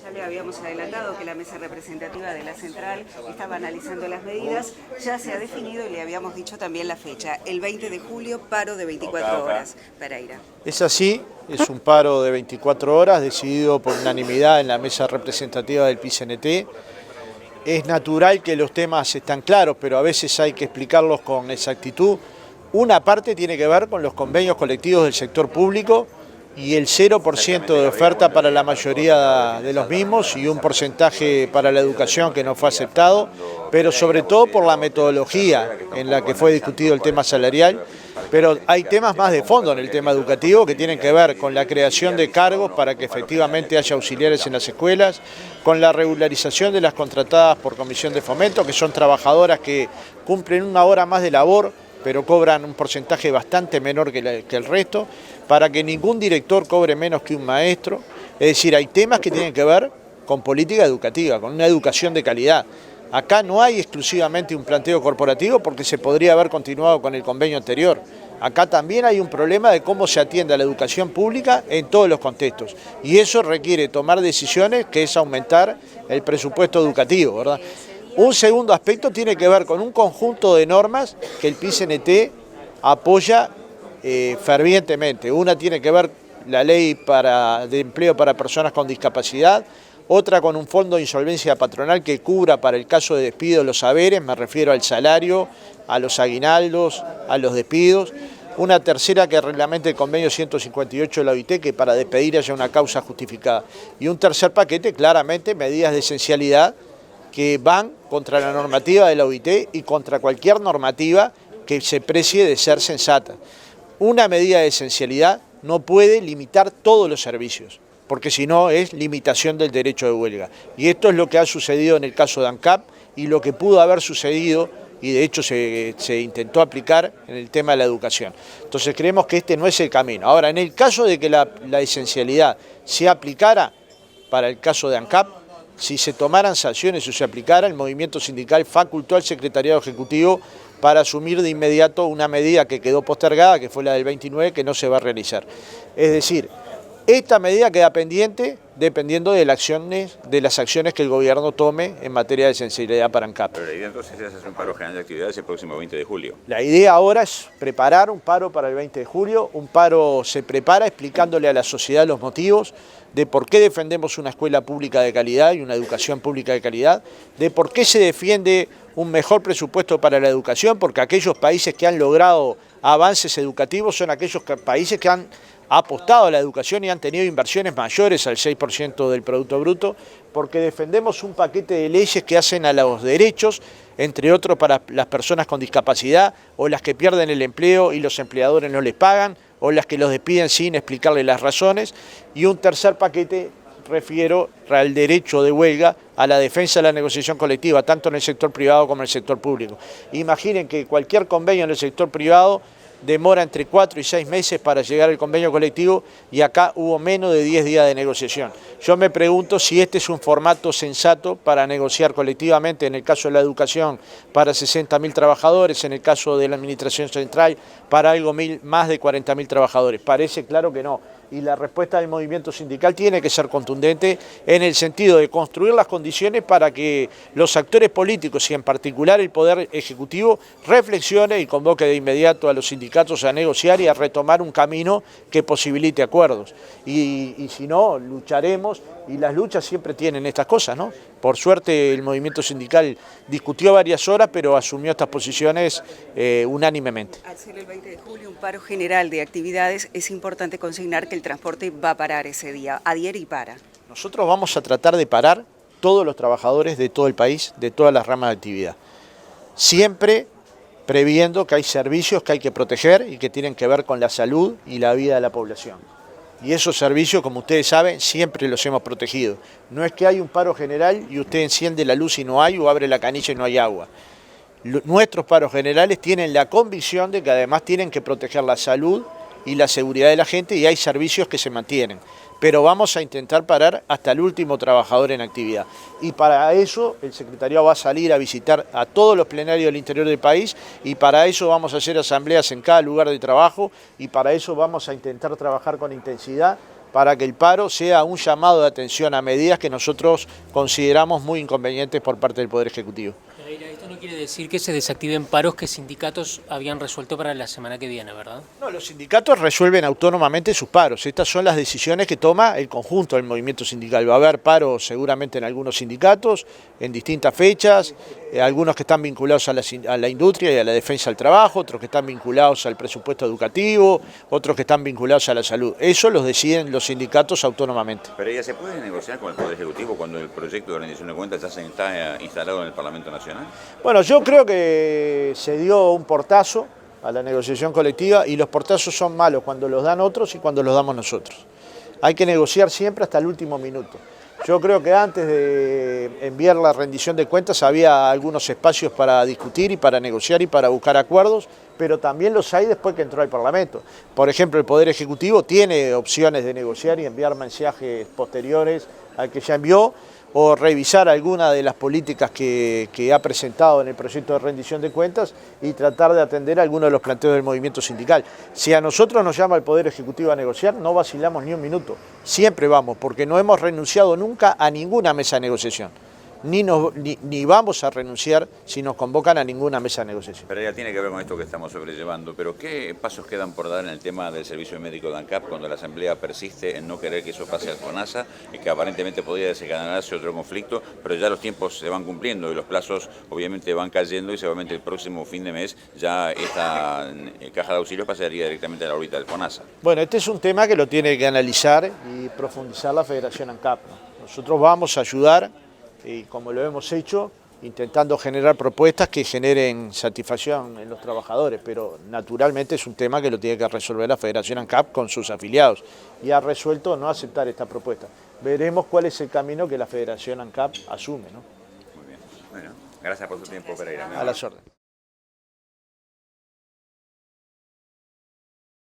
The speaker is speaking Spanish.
Ya le habíamos adelantado que la mesa representativa de la central estaba analizando las medidas, ya se ha definido y le habíamos dicho también la fecha, el 20 de julio, paro de 24 horas. Pereira. Es así, es un paro de 24 horas decidido por unanimidad en la mesa representativa del PICNT. Es natural que los temas están claros, pero a veces hay que explicarlos con exactitud. Una parte tiene que ver con los convenios colectivos del sector público y el 0% de oferta para la mayoría de los mismos y un porcentaje para la educación que no fue aceptado, pero sobre todo por la metodología en la que fue discutido el tema salarial. Pero hay temas más de fondo en el tema educativo que tienen que ver con la creación de cargos para que efectivamente haya auxiliares en las escuelas, con la regularización de las contratadas por comisión de fomento, que son trabajadoras que cumplen una hora más de labor, pero cobran un porcentaje bastante menor que el resto, para que ningún director cobre menos que un maestro. Es decir, hay temas que tienen que ver con política educativa, con una educación de calidad. Acá no hay exclusivamente un planteo corporativo porque se podría haber continuado con el convenio anterior. Acá también hay un problema de cómo se atiende a la educación pública en todos los contextos. Y eso requiere tomar decisiones, que es aumentar el presupuesto educativo, ¿verdad? Un segundo aspecto tiene que ver con un conjunto de normas que el PICNT apoya fervientemente. Una tiene que ver la ley de empleo para personas con discapacidad, otra con un fondo de insolvencia patronal que cubra para el caso de despido los haberes, me refiero al salario, a los aguinaldos, a los despidos. Una tercera que reglamente el convenio 158 de la OIT, que para despedir haya una causa justificada. Y un tercer paquete, claramente, medidas de esencialidad que van contra la normativa de la OIT y contra cualquier normativa que se precie de ser sensata. Una medida de esencialidad no puede limitar todos los servicios, porque si no es limitación del derecho de huelga. Y esto es lo que ha sucedido en el caso de ANCAP y lo que pudo haber sucedido, y de hecho se intentó aplicar en el tema de la educación. Entonces creemos que este no es el camino. Ahora, en el caso de que la esencialidad se aplicara para el caso de ANCAP, si se tomaran sanciones o se aplicara, el movimiento sindical facultó al Secretariado Ejecutivo para asumir de inmediato una medida que quedó postergada, que fue la del 29, que no se va a realizar. Es decir, esta medida queda pendiente dependiendo de las acciones que el gobierno tome en materia de sensibilidad para ANCAP. Pero la idea entonces es hacer un paro general de actividades el próximo 20 de julio. La idea ahora es preparar un paro para el 20 de julio. Un paro se prepara explicándole a la sociedad los motivos de por qué defendemos una escuela pública de calidad y una educación pública de calidad, de por qué se defiende un mejor presupuesto para la educación, porque aquellos países que han logrado avances educativos son aquellos países que han apostado a la educación y han tenido inversiones mayores al 6% del Producto Bruto, porque defendemos un paquete de leyes que hacen a los derechos, entre otros para las personas con discapacidad, o las que pierden el empleo y los empleadores no les pagan, o las que los despiden sin explicarles las razones, y un tercer paquete refiero al derecho de huelga, a la defensa de la negociación colectiva, tanto en el sector privado como en el sector público. Imaginen que cualquier convenio en el sector privado demora entre 4 y 6 meses para llegar al convenio colectivo y acá hubo menos de 10 días de negociación. Yo me pregunto si este es un formato sensato para negociar colectivamente, en el caso de la educación, para 60.000 trabajadores, en el caso de la administración central, para algo más de 40.000 trabajadores. Parece claro que no. Y la respuesta del movimiento sindical tiene que ser contundente en el sentido de construir las condiciones para que los actores políticos y en particular el Poder Ejecutivo reflexione y convoque de inmediato a los sindicatos a negociar y a retomar un camino que posibilite acuerdos. Y si no, lucharemos, y las luchas siempre tienen estas cosas, ¿no? Por suerte el movimiento sindical discutió varias horas, pero asumió estas posiciones unánimemente. Al ser el 20 de julio un paro general de actividades, es importante consignar que el transporte va a parar ese día, adhiere y para. Nosotros vamos a tratar de parar todos los trabajadores de todo el país, de todas las ramas de actividad. Siempre previendo que hay servicios que hay que proteger y que tienen que ver con la salud y la vida de la población. Y esos servicios, como ustedes saben, siempre los hemos protegido. No es que hay un paro general y usted enciende la luz y no hay, o abre la canilla y no hay agua. Nuestros paros generales tienen la convicción de que además tienen que proteger la salud y la seguridad de la gente, y hay servicios que se mantienen. Pero vamos a intentar parar hasta el último trabajador en actividad. Y para eso el secretariado va a salir a visitar a todos los plenarios del interior del país, y para eso vamos a hacer asambleas en cada lugar de trabajo, y para eso vamos a intentar trabajar con intensidad para que el paro sea un llamado de atención a medidas que nosotros consideramos muy inconvenientes por parte del Poder Ejecutivo. Esto no quiere decir que se desactiven paros que sindicatos habían resuelto para la semana que viene, ¿verdad? No, los sindicatos resuelven autónomamente sus paros. Estas son las decisiones que toma el conjunto del movimiento sindical. Va a haber paros seguramente en algunos sindicatos, en distintas fechas, algunos que están vinculados a la industria y a la defensa del trabajo, otros que están vinculados al presupuesto educativo, otros que están vinculados a la salud. Eso los deciden los sindicatos autónomamente. Pero ya se puede negociar con el Poder Ejecutivo cuando el proyecto de rendición de cuentas ya se está instalado en el Parlamento Nacional. Bueno, yo creo que se dio un portazo a la negociación colectiva y los portazos son malos cuando los dan otros y cuando los damos nosotros. Hay que negociar siempre hasta el último minuto. Yo creo que antes de enviar la rendición de cuentas había algunos espacios para discutir y para negociar y para buscar acuerdos, pero también los hay después que entró al Parlamento. Por ejemplo, el Poder Ejecutivo tiene opciones de negociar y enviar mensajes posteriores al que ya envió, o revisar alguna de las políticas que ha presentado en el proyecto de rendición de cuentas y tratar de atender algunos de los planteos del movimiento sindical. Si a nosotros nos llama el Poder Ejecutivo a negociar, no vacilamos ni un minuto, siempre vamos, porque no hemos renunciado nunca a ninguna mesa de negociación. Ni vamos a renunciar si nos convocan a ninguna mesa de negociación. Pero ya tiene que ver con esto que estamos sobrellevando. Pero ¿qué pasos quedan por dar en el tema del servicio médico de ANCAP cuando la Asamblea persiste en no querer que eso pase al FONASA y que aparentemente podría desencadenarse otro conflicto, pero ya los tiempos se van cumpliendo y los plazos obviamente van cayendo y seguramente el próximo fin de mes ya esta caja de auxilios pasaría directamente a la órbita del FONASA? Bueno, este es un tema que lo tiene que analizar y profundizar la Federación ANCAP, ¿no? Nosotros vamos a ayudar, y como lo hemos hecho, intentando generar propuestas que generen satisfacción en los trabajadores, pero naturalmente es un tema que lo tiene que resolver la Federación ANCAP con sus afiliados y ha resuelto no aceptar esta propuesta. Veremos cuál es el camino que la Federación ANCAP asume, ¿no? Muy bien. Bueno, gracias por tu tiempo, Pereira. A las órdenes.